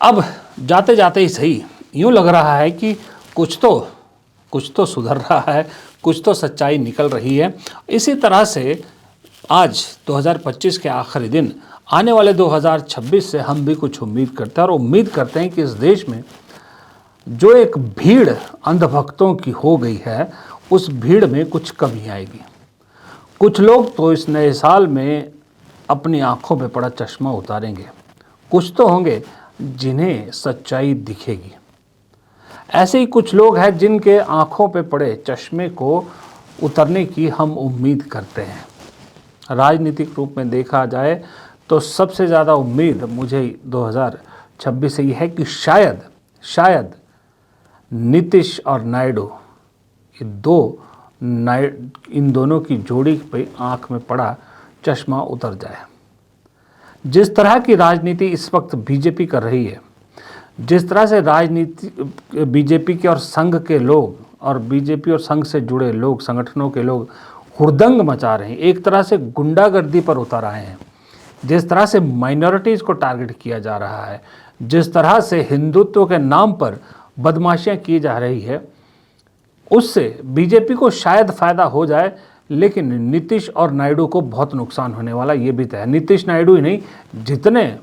अब जाते जाते ही सही यूँ लग रहा है कि कुछ तो सुधर रहा है, कुछ तो सच्चाई निकल रही है। इसी तरह से आज 2025 के आखिरी दिन आने वाले 2026 से हम भी कुछ उम्मीद करते हैं और उम्मीद करते हैं कि इस देश में जो एक भीड़ अंधभक्तों की हो गई है, उस भीड़ में कुछ कमी आएगी। कुछ लोग तो इस नए साल में अपनी आंखों पे पड़ा चश्मा उतारेंगे, कुछ तो होंगे जिन्हें सच्चाई दिखेगी। ऐसे ही कुछ लोग हैं जिनके आंखों पे पड़े चश्मे को उतरने की हम उम्मीद करते हैं। राजनीतिक रूप में देखा जाए तो सबसे ज़्यादा उम्मीद मुझे 2026 से ये है कि शायद नीतीश और नायडू इन दोनों की जोड़ी पे आंख में पड़ा चश्मा उतर जाए। जिस तरह की राजनीति इस वक्त बीजेपी कर रही है, जिस तरह से राजनीति बीजेपी के और संघ के लोग और बीजेपी और संघ से जुड़े लोग, संगठनों के लोग हुड़दंग मचा रहे हैं, एक तरह से गुंडागर्दी पर उतर आए हैं, जिस तरह से माइनॉरिटीज़ को टारगेट किया जा रहा है, जिस तरह से हिंदुत्व के नाम पर बदमाशियां की जा रही है, उससे बीजेपी को शायद फ़ायदा हो जाए, लेकिन नीतीश और नायडू को बहुत नुकसान होने वाला ये भी तय है। नीतीश नायडू ही नहीं, जितने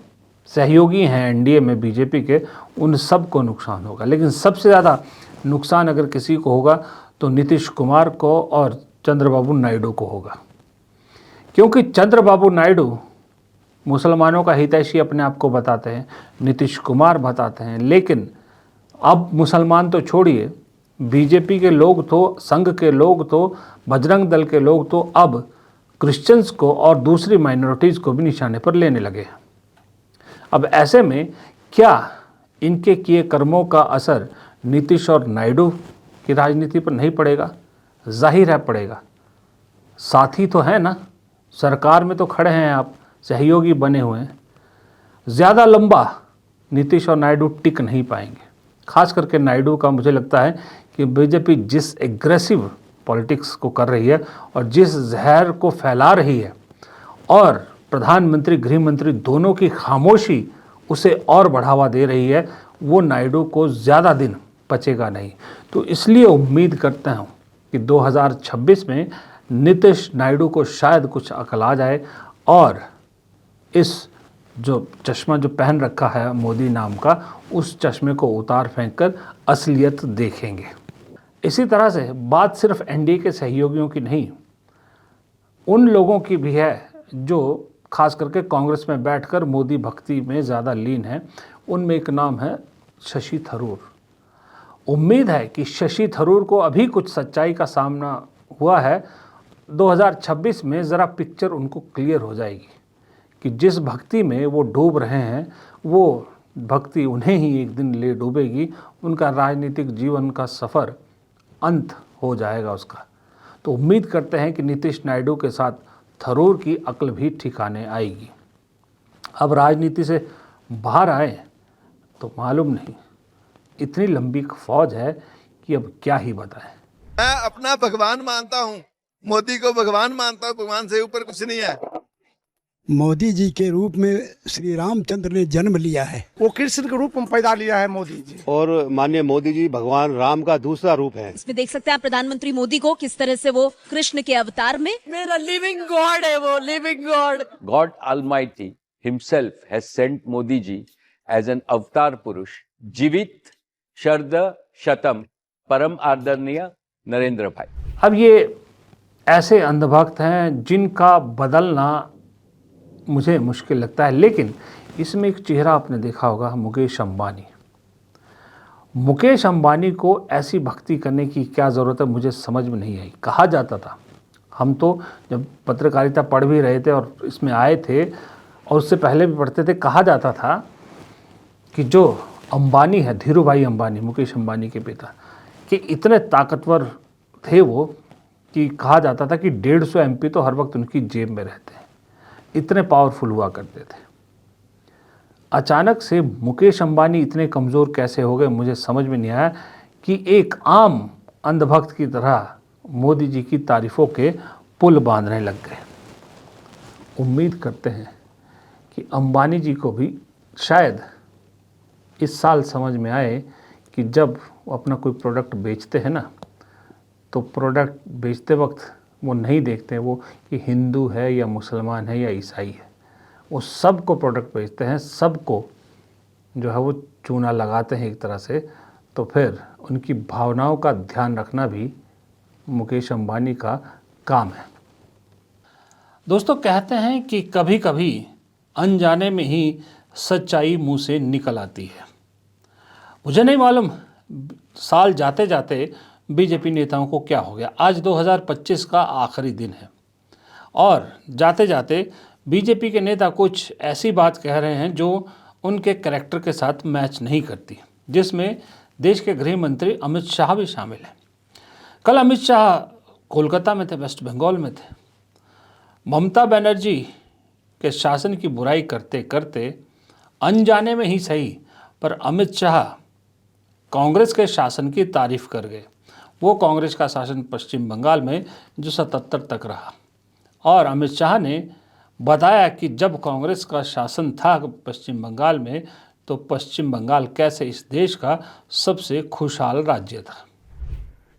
सहयोगी हैं एनडीए में बीजेपी के, उन सब को नुकसान होगा। लेकिन सबसे ज़्यादा नुकसान अगर किसी को होगा तो नीतीश कुमार को और चंद्रबाबू नायडू को होगा, क्योंकि चंद्रबाबू नायडू मुसलमानों का हितैषी अपने आप को बताते हैं, नीतीश कुमार बताते हैं, लेकिन अब मुसलमान तो छोड़िए, बीजेपी के लोग तो, संघ के लोग तो, बजरंग दल के लोग तो अब क्रिश्चियंस को और दूसरी माइनॉरिटीज़ को भी निशाने पर लेने लगे हैं। अब ऐसे में क्या इनके किए कर्मों का असर नीतीश और नायडू की राजनीति पर नहीं पड़ेगा? जाहिर है पड़ेगा। साथी तो हैं ना, सरकार में तो खड़े हैं, आप सहयोगी बने हुए हैं। ज़्यादा लंबा नीतीश और नायडू टिक नहीं पाएंगे। खास करके नायडू का मुझे लगता है कि बीजेपी जिस एग्रेसिव पॉलिटिक्स को कर रही है और जिस जहर को फैला रही है, और प्रधानमंत्री गृह मंत्री दोनों की खामोशी उसे और बढ़ावा दे रही है, वो नायडू को ज़्यादा दिन पचेगा नहीं। तो इसलिए उम्मीद करता हूँ कि 2026 में नीतीश नायडू को शायद कुछ अकल आ जाए और इस जो चश्मा जो पहन रखा है मोदी नाम का, उस चश्मे को उतार फेंक कर असलियत देखेंगे। इसी तरह से बात सिर्फ एनडीए के सहयोगियों की नहीं, उन लोगों की भी है जो खास करके कांग्रेस में बैठकर मोदी भक्ति में ज़्यादा लीन है। उनमें एक नाम है शशि थरूर। उम्मीद है कि शशि थरूर को अभी कुछ सच्चाई का सामना हुआ है, 2026 में ज़रा पिक्चर उनको क्लियर हो जाएगी कि जिस भक्ति में वो डूब रहे हैं, वो भक्ति उन्हें ही एक दिन ले डूबेगी। उनका राजनीतिक जीवन का सफ़र अंत हो जाएगा उसका। तो उम्मीद करते हैं कि नीतीश नायडू के साथ थरूर की अक्ल भी ठिकाने आएगी। अब राजनीति से बाहर आए तो मालूम नहीं, इतनी लंबी फौज है कि अब क्या ही बताएं। मैं अपना भगवान मानता हूँ, मोदी को भगवान मानता हूँ, भगवान से ऊपर कुछ नहीं है। मोदी जी के रूप में श्री रामचंद्र ने जन्म लिया है, वो कृष्ण के रूप में पैदा लिया है मोदी जी। और माननीय मोदी जी भगवान राम का दूसरा रूप है। इसमें देख सकते हैं आप प्रधानमंत्री मोदी को किस तरह से वो कृष्ण के अवतार में, मेरा लिविंग गॉड है वो, living God. God Almighty himself has sent Modi ji as an avatar पुरुष, जीवित शरद शतम परम आदरणीय नरेंद्र भाई। अब ये ऐसे अंधभक्त हैं जिनका बदलना मुझे मुश्किल लगता है, लेकिन इसमें एक चेहरा आपने देखा होगा, मुकेश अंबानी। मुकेश अंबानी को ऐसी भक्ति करने की क्या ज़रूरत है, मुझे समझ में नहीं आई। कहा जाता था, हम तो जब पत्रकारिता पढ़ भी रहे थे और इसमें आए थे और उससे पहले भी पढ़ते थे, कहा जाता था कि जो अंबानी है, धीरू भाई अंबानी, मुकेश अंबानी के पिता, कि इतने ताकतवर थे वो कि कहा जाता था कि 150 MP तो हर वक्त उनकी जेब में रहते हैं, इतने पावरफुल हुआ करते थे। अचानक से मुकेश अंबानी इतने कमज़ोर कैसे हो गए, मुझे समझ में नहीं आया कि एक आम अंधभक्त की तरह मोदी जी की तारीफ़ों के पुल बांधने लग गए। उम्मीद करते हैं कि अंबानी जी को भी शायद इस साल समझ में आए कि जब वो अपना कोई प्रोडक्ट बेचते हैं ना, तो प्रोडक्ट बेचते वक्त वो नहीं देखते हैं वो कि हिंदू है या मुसलमान है या ईसाई है। वो सबको प्रोडक्ट बेचते हैं, सबको जो है वो चूना लगाते हैं एक तरह से। तो फिर उनकी भावनाओं का ध्यान रखना भी मुकेश अंबानी का काम है। दोस्तों, कहते हैं कि कभी कभी अनजाने में ही सच्चाई मुंह से निकल आती है। मुझे नहीं मालूम साल जाते जाते बीजेपी नेताओं को क्या हो गया। आज 2025 का आखिरी दिन है और जाते जाते बीजेपी के नेता कुछ ऐसी बात कह रहे हैं जो उनके कैरेक्टर के साथ मैच नहीं करती, जिसमें देश के गृह मंत्री अमित शाह भी शामिल हैं। कल अमित शाह कोलकाता में थे, वेस्ट बंगाल में थे। ममता बनर्जी के शासन की बुराई करते करते अनजाने में ही सही, पर अमित शाह कांग्रेस के शासन की तारीफ कर गए। वो कांग्रेस का शासन पश्चिम बंगाल में जो 77 तक रहा, और अमित शाह ने बताया कि जब कांग्रेस का शासन था पश्चिम बंगाल में, तो पश्चिम बंगाल कैसे इस देश का सबसे खुशहाल राज्य था।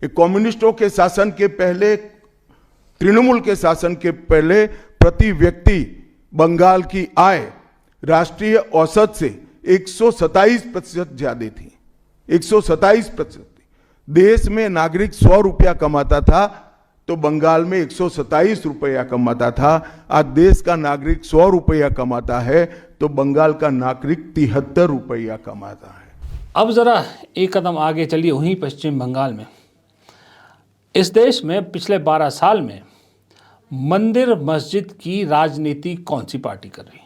कम्युनिस्टों के शासन के पहले, तृणमूल के शासन के पहले प्रति व्यक्ति बंगाल की आय राष्ट्रीय औसत से 127% ज्यादा थी। 127%। देश में नागरिक 100 रुपया कमाता था तो बंगाल में 127 रुपया कमाता था। आज देश का नागरिक 100 रुपया कमाता है तो बंगाल का नागरिक 73 रुपया कमाता है। अब जरा एक कदम आगे चलिए, वहीं पश्चिम बंगाल में। इस देश में पिछले 12 साल में मंदिर मस्जिद की राजनीति कौन सी पार्टी कर रही है?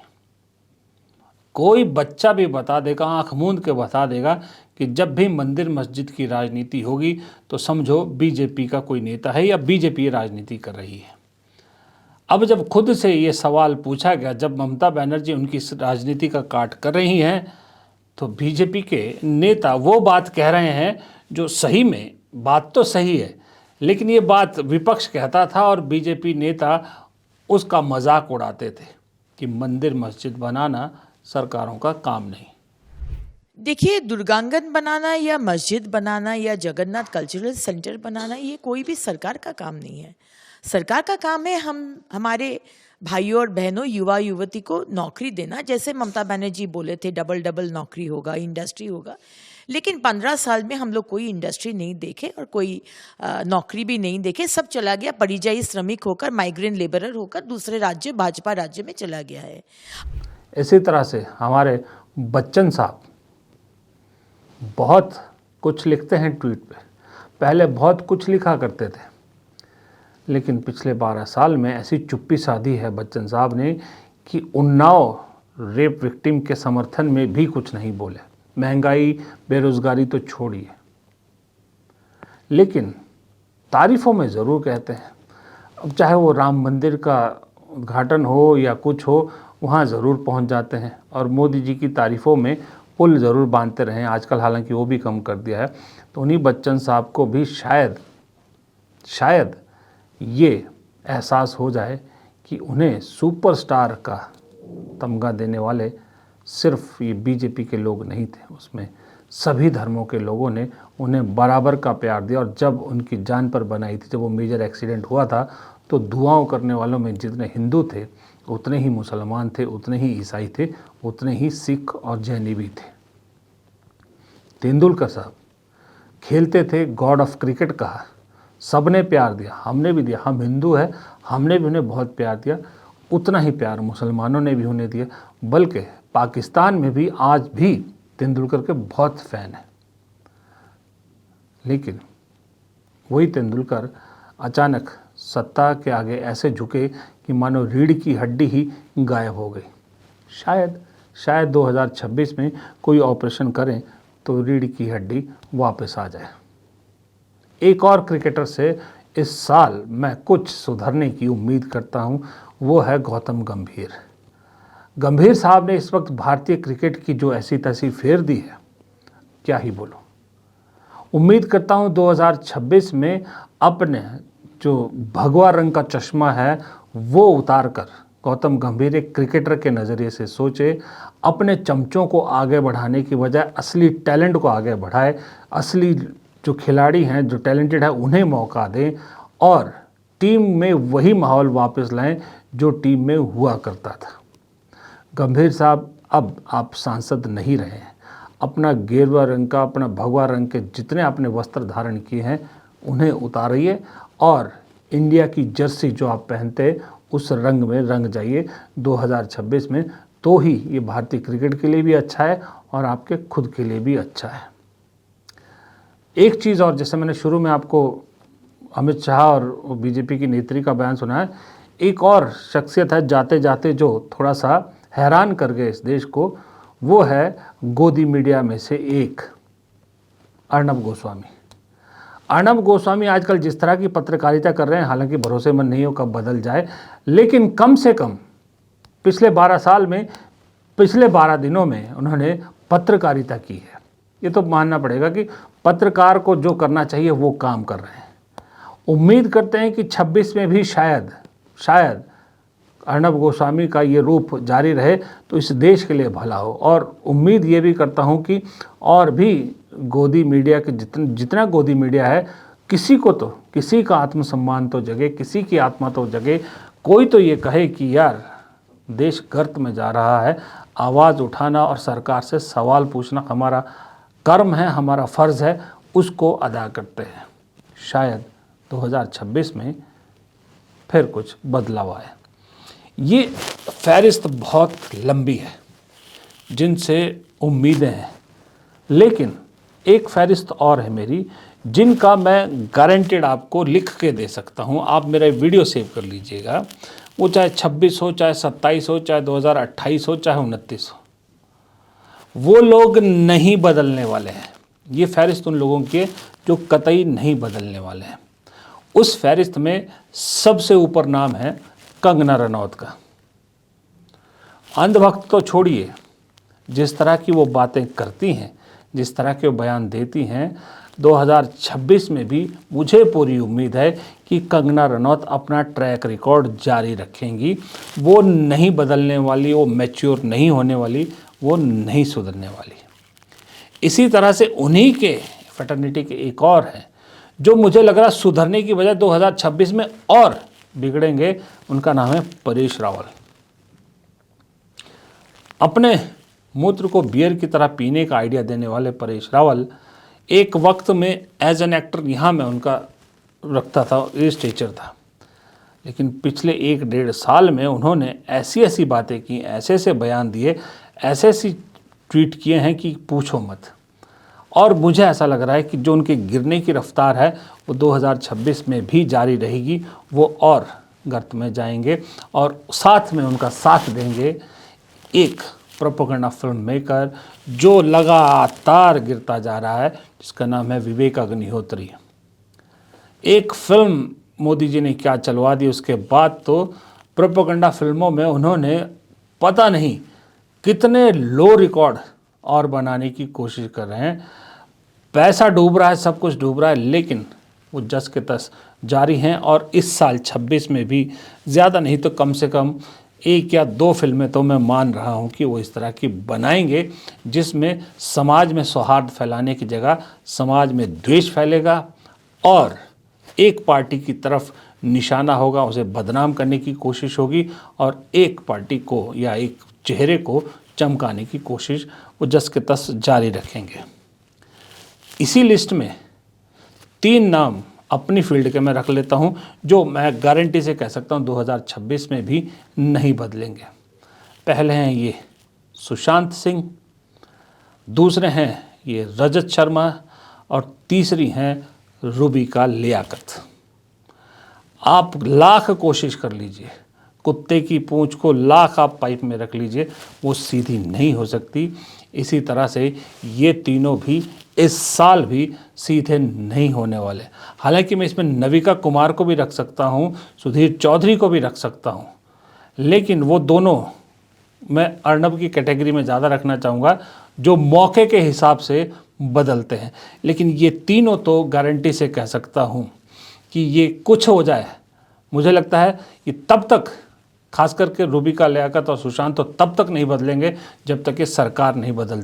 कोई बच्चा भी बता देगा, आंख मूंद के बता देगा कि जब भी मंदिर मस्जिद की राजनीति होगी तो समझो बीजेपी का कोई नेता है या बीजेपी राजनीति कर रही है। अब जब खुद से ये सवाल पूछा गया, जब ममता बनर्जी उनकी राजनीति का काट कर रही हैं, तो बीजेपी के नेता वो बात कह रहे हैं जो सही में बात तो सही है, लेकिन ये बात विपक्ष कहता था और बीजेपी नेता उसका मजाक उड़ाते थे कि मंदिर मस्जिद बनाना सरकारों का काम नहीं। देखिए, दुर्गांगन बनाना या मस्जिद बनाना या जगन्नाथ कल्चरल सेंटर बनाना, ये कोई भी सरकार का काम नहीं है। सरकार का काम है हमारे भाइयों और बहनों, युवा युवती को नौकरी देना। जैसे ममता बनर्जी बोले थे डबल नौकरी होगा, इंडस्ट्री होगा, लेकिन 15 साल में हम लोग कोई इंडस्ट्री नहीं देखे और कोई नौकरी भी नहीं देखे। सब चला गया परिযায়ী श्रमिक होकर, माइग्रेंट लेबरर होकर दूसरे राज्य, भाजपा राज्य में चला गया है। इसी तरह से हमारे बच्चन साहब बहुत कुछ लिखते हैं ट्वीट पे। पहले बहुत कुछ लिखा करते थे, लेकिन पिछले 12 साल में ऐसी चुप्पी साधी है बच्चन साहब ने कि उन्नाव रेप विक्टिम के समर्थन में भी कुछ नहीं बोले। महंगाई, बेरोजगारी तो छोड़िए, लेकिन तारीफों में ज़रूर कहते हैं। अब चाहे वो राम मंदिर का उद्घाटन हो या कुछ हो, वहाँ ज़रूर पहुँच जाते हैं और मोदी जी की तारीफ़ों में पुल ज़रूर बांधते रहें। आजकल हालांकि वो भी कम कर दिया है। तो उन्हीं बच्चन साहब को भी शायद ये एहसास हो जाए कि उन्हें सुपरस्टार का तमगा देने वाले सिर्फ ये बीजेपी के लोग नहीं थे, उसमें सभी धर्मों के लोगों ने उन्हें बराबर का प्यार दिया। और जब उनकी जान पर बनाई थी, जब वो मेजर एक्सीडेंट हुआ था, तो दुआओं करने वालों में जितने हिंदू थे उतने ही मुसलमान थे, उतने ही ईसाई थे, उतने ही सिख और जैनी भी थे। तेंदुलकर साहब खेलते थे, गॉड ऑफ क्रिकेट कहा, सबने प्यार दिया, हमने भी दिया। हम हिंदू हैं, हमने भी उन्हें बहुत प्यार दिया। उतना ही प्यार मुसलमानों ने भी उन्हें दिया, बल्कि पाकिस्तान में भी आज भी तेंदुलकर के बहुत फ़ैन हैं। लेकिन वही तेंदुलकर अचानक सत्ता के आगे ऐसे झुके कि मानो रीढ़ की हड्डी ही गायब हो गई। शायद 2026 में कोई ऑपरेशन करें तो रीढ़ की हड्डी वापस आ जाए। एक और क्रिकेटर से इस साल मैं कुछ सुधरने की उम्मीद करता हूं, वो है गौतम गंभीर। गंभीर साहब ने इस वक्त भारतीय क्रिकेट की जो ऐसी तैसी फेर दी है, क्या ही बोलो। उम्मीद करता हूं 2026 में अपने जो भगवा रंग का चश्मा है वो उतार कर गौतम गंभीर एक क्रिकेटर के नज़रिए से सोचे, अपने चमचों को आगे बढ़ाने की बजाय असली टैलेंट को आगे बढ़ाए, असली जो खिलाड़ी हैं, जो टैलेंटेड है, उन्हें मौका दें और टीम में वही माहौल वापस लाएं जो टीम में हुआ करता था। गंभीर साहब, अब आप सांसद नहीं रहे हैं। अपना गेरुआ रंग का, अपना भगवा रंग के जितने आपने वस्त्र धारण किए हैं उन्हें उतारिए और इंडिया की जर्सी जो आप पहनते उस रंग में रंग जाइए 2026 में। तो ही ये भारतीय क्रिकेट के लिए भी अच्छा है और आपके खुद के लिए भी अच्छा है। एक चीज़ और, जैसे मैंने शुरू में आपको अमित शाह और बीजेपी की नेत्री का बयान सुना है, एक और शख्सियत है जाते जाते जो थोड़ा सा हैरान कर गए इस देश को, वो है गोदी मीडिया में से एक अर्नब गोस्वामी। अर्नब गोस्वामी आजकल जिस तरह की पत्रकारिता कर रहे हैं, हालांकि भरोसेमंद नहीं हो कब बदल जाए, लेकिन कम से कम पिछले 12 साल में, पिछले 12 दिनों में उन्होंने पत्रकारिता की है। ये तो मानना पड़ेगा कि पत्रकार को जो करना चाहिए वो काम कर रहे हैं। उम्मीद करते हैं कि 26 में भी शायद अर्नब गोस्वामी का ये रूप जारी रहे तो इस देश के लिए भला हो। और उम्मीद ये भी करता हूँ कि और भी गोदी मीडिया के जितना गोदी मीडिया है, किसी का आत्मसम्मान तो जगे, किसी की आत्मा तो जगे, कोई तो ये कहे कि यार देश गर्त में जा रहा है। आवाज़ उठाना और सरकार से सवाल पूछना हमारा कर्म है, हमारा फ़र्ज़ है, उसको अदा करते हैं। शायद 2026 में फिर कुछ बदलाव आए। ये फहरिस्त बहुत लंबी है जिनसे उम्मीदें हैं, लेकिन एक फहरिस्त और है मेरी जिनका मैं गारंटेड आपको लिख के दे सकता हूँ। आप मेरा वीडियो सेव कर लीजिएगा, वो चाहे 26 हो, चाहे 27 हो, चाहे 2028 हो, चाहे 29 हो, वो लोग नहीं बदलने वाले हैं। ये फहरिस्त उन लोगों की है जो कतई नहीं बदलने वाले हैं। उस फहरिस्त में सबसे ऊपर नाम है कंगना रनौत का। अंधभक्त तो छोड़िए, जिस तरह की वो बातें करती हैं, जिस तरह के वो बयान देती हैं, 2026 में भी मुझे पूरी उम्मीद है कि कंगना रनौत अपना ट्रैक रिकॉर्ड जारी रखेंगी। वो नहीं बदलने वाली, वो मैच्योर नहीं होने वाली, वो नहीं सुधरने वाली। इसी तरह से उन्हीं के फैटर्निटी के एक और हैं जो मुझे लग रहा सुधरने की बजाय 2026 में और बिगड़ेंगे। उनका नाम है परेश रावल। अपने मूत्र को बियर की तरह पीने का आइडिया देने वाले परेश रावल एक वक्त में एज एन एक्टर यहाँ में उनका रखता था, ये स्टेचर था, लेकिन पिछले 1-1.5 साल में उन्होंने ऐसी ऐसी बातें की, ऐसे ऐसे बयान दिए, ऐसे ऐसी ट्वीट किए हैं कि पूछो मत। और मुझे ऐसा लग रहा है कि जो उनके गिरने की रफ्तार है वो 2026 में भी जारी रहेगी। वो और गर्त में जाएंगे और साथ में उनका साथ देंगे एक प्रोपेगेंडा फिल्म मेकर जो लगातार गिरता जा रहा है, जिसका नाम है विवेक अग्निहोत्री। एक फिल्म मोदी जी ने क्या चलवा दी, उसके बाद तो प्रोपेगेंडा फिल्मों में उन्होंने पता नहीं कितने लो रिकॉर्ड और बनाने की कोशिश कर रहे हैं। पैसा डूब रहा है, सब कुछ डूब रहा है, लेकिन वो जस के तस जारी हैं। और इस साल 26 में भी ज़्यादा नहीं तो कम से कम 1 या 2 फिल्में तो मैं मान रहा हूँ कि वो इस तरह की बनाएंगे जिसमें समाज में सौहार्द फैलाने की जगह समाज में द्वेष फैलेगा और एक पार्टी की तरफ निशाना होगा, उसे बदनाम करने की कोशिश होगी और एक पार्टी को या एक चेहरे को चमकाने की कोशिश वो जस के तस जारी रखेंगे। इसी लिस्ट में 3 नाम अपनी फील्ड के मैं रख लेता हूं जो मैं गारंटी से कह सकता हूं 2026 में भी नहीं बदलेंगे। पहले हैं ये सुशांत सिंह, दूसरे हैं ये रजत शर्मा और तीसरी हैं रूबिका लियाकत। आप लाख कोशिश कर लीजिए, कुत्ते की पूंछ को लाख आप पाइप में रख लीजिए, वो सीधी नहीं हो सकती। इसी तरह से ये तीनों भी इस साल भी सीधे नहीं होने वाले। हालांकि मैं इसमें नविका कुमार को भी रख सकता हूँ, सुधीर चौधरी को भी रख सकता हूँ, लेकिन वो दोनों मैं अर्नब की कैटेगरी में ज़्यादा रखना चाहूँगा जो मौके के हिसाब से बदलते हैं। लेकिन ये तीनों तो गारंटी से कह सकता हूँ कि ये कुछ हो जाए, मुझे लगता है ये तब तक खास करके रूबिका लियाकत और सुशांत तो तब तक नहीं बदलेंगे जब तक ये सरकार नहीं बदल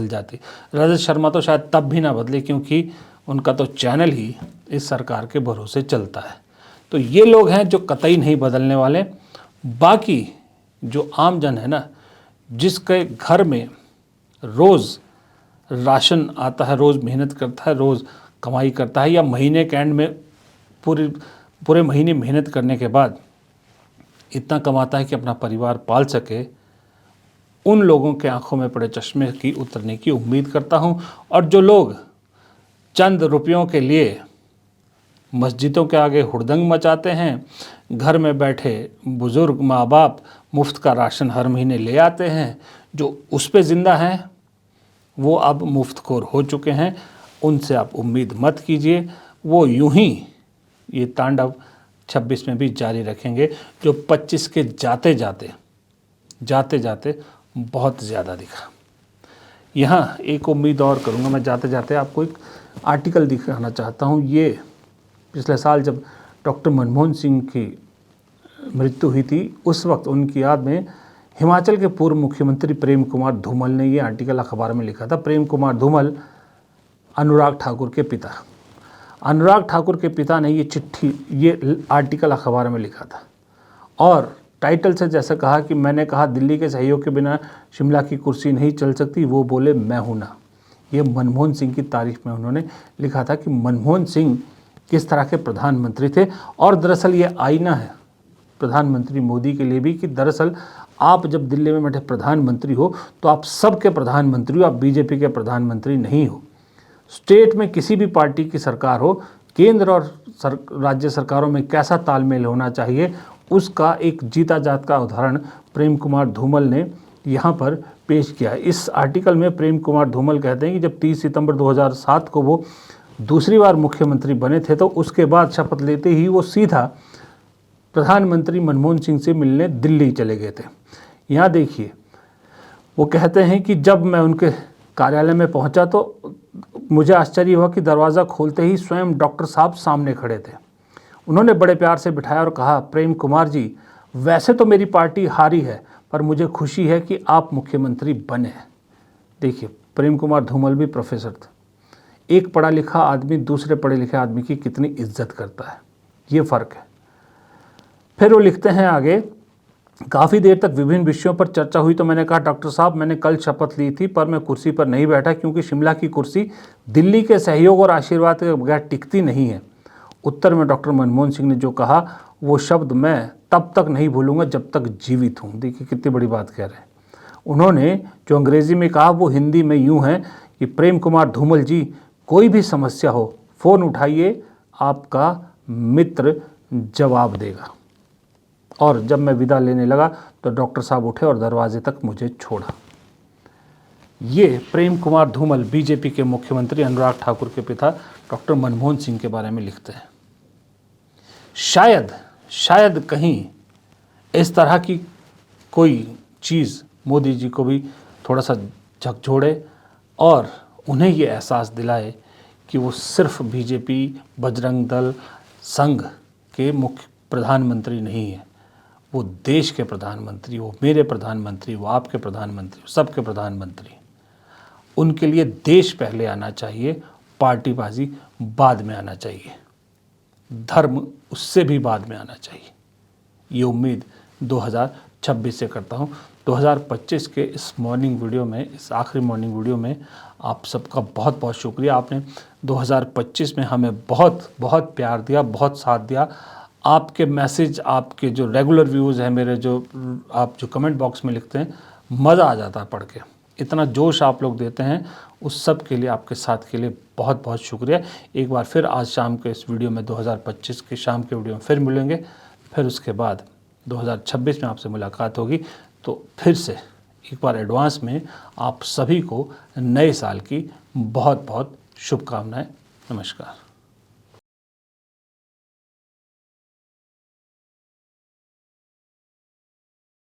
जाती। रजत शर्मा तो शायद तब भी ना बदले, क्योंकि उनका तो चैनल ही इस सरकार के भरोसे चलता है। तो ये लोग हैं जो कतई नहीं बदलने वाले। बाकी जो आम जन है ना, जिसके घर में रोज़ राशन आता है, रोज़ मेहनत करता है, रोज़ कमाई करता है, या महीने के एंड में पूरे महीने मेहनत करने के बाद इतना कमाता है कि अपना परिवार पाल सके, उन लोगों के आंखों में पड़े चश्मे की उतरने की उम्मीद करता हूं। और जो लोग चंद रुपयों के लिए मस्जिदों के आगे हुड़दंग मचाते हैं, घर में बैठे बुज़ुर्ग माँ बाप मुफ्त का राशन हर महीने ले आते हैं, जो उस पे ज़िंदा हैं, वो अब मुफ्तखोर हो चुके हैं। उनसे आप उम्मीद मत कीजिए। वो यूं ही ये तांडव 26 में भी जारी रखेंगे, जो 25 के जाते जाते बहुत ज़्यादा दिखा। यहाँ एक उम्मीद और करूँगा मैं, जाते जाते आपको एक आर्टिकल दिखाना चाहता हूँ। ये पिछले साल जब डॉक्टर मनमोहन सिंह की मृत्यु हुई थी, उस वक्त उनकी याद में हिमाचल के पूर्व मुख्यमंत्री प्रेम कुमार धूमल ने ये आर्टिकल अखबार में लिखा था। प्रेम कुमार धूमल अनुराग ठाकुर के पिता, अनुराग ठाकुर के पिता ने ये आर्टिकल अखबार में लिखा था। और टाइटल से जैसे कहा कि मैंने कहा दिल्ली के सहयोग के बिना शिमला की कुर्सी नहीं चल सकती, वो बोले मैं हूँ ना। ये मनमोहन सिंह की तारीफ में उन्होंने लिखा था कि मनमोहन सिंह किस तरह के प्रधानमंत्री थे। और दरअसल ये आईना है प्रधानमंत्री मोदी के लिए भी, कि दरअसल आप जब दिल्ली में बैठे प्रधानमंत्री हो तो आप सबके प्रधानमंत्री हो, आप बीजेपी के प्रधानमंत्री नहीं हो। स्टेट में किसी भी पार्टी की सरकार हो, केंद्र और राज्य सरकारों में कैसा तालमेल होना चाहिए, उसका एक जीता जात का उदाहरण प्रेम कुमार धूमल ने यहाँ पर पेश किया है। इस आर्टिकल में प्रेम कुमार धूमल कहते हैं कि जब 30 सितंबर 2007 को वो दूसरी बार मुख्यमंत्री बने थे, तो उसके बाद शपथ लेते ही वो सीधा प्रधानमंत्री मनमोहन सिंह से मिलने दिल्ली चले गए थे। यहाँ देखिए, वो कहते हैं कि जब मैं उनके कार्यालय में पहुंचा तो मुझे आश्चर्य हुआ कि दरवाज़ा खोलते ही स्वयं डॉक्टर साहब सामने खड़े थे। उन्होंने बड़े प्यार से बिठाया और कहा, प्रेम कुमार जी, वैसे तो मेरी पार्टी हारी है, पर मुझे खुशी है कि आप मुख्यमंत्री बने हैं। देखिए, प्रेम कुमार धूमल भी प्रोफेसर थे। एक पढ़ा लिखा आदमी दूसरे पढ़े लिखे आदमी की कितनी इज्जत करता है, ये फ़र्क है। फिर वो लिखते हैं आगे, काफ़ी देर तक विभिन्न विषयों पर चर्चा हुई तो मैंने कहा, डॉक्टर साहब, मैंने कल शपथ ली थी पर मैं कुर्सी पर नहीं बैठा, क्योंकि शिमला की कुर्सी दिल्ली के सहयोग और आशीर्वाद के बगैर टिकती नहीं है। उत्तर में डॉक्टर मनमोहन सिंह ने जो कहा, वो शब्द मैं तब तक नहीं भूलूंगा जब तक जीवित हूँ। देखिए कितनी बड़ी बात कह रहे हैं। उन्होंने जो अंग्रेज़ी में कहा, वो हिंदी में यूँ है कि प्रेम कुमार धूमल जी, कोई भी समस्या हो फ़ोन उठाइए, आपका मित्र जवाब देगा। और जब मैं विदा लेने लगा तो डॉक्टर साहब उठे और दरवाजे तक मुझे छोड़ा। ये प्रेम कुमार धूमल बीजेपी के मुख्यमंत्री अनुराग ठाकुर के पिता डॉक्टर मनमोहन सिंह के बारे में लिखते हैं। शायद कहीं इस तरह की कोई चीज़ मोदी जी को भी थोड़ा सा झकझोड़े और उन्हें ये एहसास दिलाए कि वो सिर्फ बीजेपी, बजरंग दल, संघ के मुख्य प्रधानमंत्री नहीं है, वो देश के प्रधानमंत्री, वो मेरे प्रधानमंत्री, वो आपके प्रधानमंत्री, सबके प्रधानमंत्री। उनके लिए देश पहले आना चाहिए, पार्टीबाजी बाद में आना चाहिए, धर्म उससे भी बाद में आना चाहिए। ये उम्मीद 2026 से करता हूँ। 2025 के इस मॉर्निंग वीडियो में, इस आखिरी मॉर्निंग वीडियो में आप सबका बहुत बहुत शुक्रिया। आपने 2025 में हमें बहुत बहुत प्यार दिया, बहुत साथ दिया। आपके मैसेज, आपके जो रेगुलर व्यूज़ हैं मेरे, जो आप जो कमेंट बॉक्स में लिखते हैं, मज़ा आ जाता है पढ़ के। इतना जोश आप लोग देते हैं, उस सब के लिए, आपके साथ के लिए बहुत बहुत शुक्रिया। एक बार फिर आज शाम के इस वीडियो में 2025 के शाम के वीडियो में फिर मिलेंगे। फिर उसके बाद 2026 में आपसे मुलाकात होगी। तो फिर से एक बार एडवांस में आप सभी को नए साल की बहुत बहुत शुभकामनाएं। नमस्कार।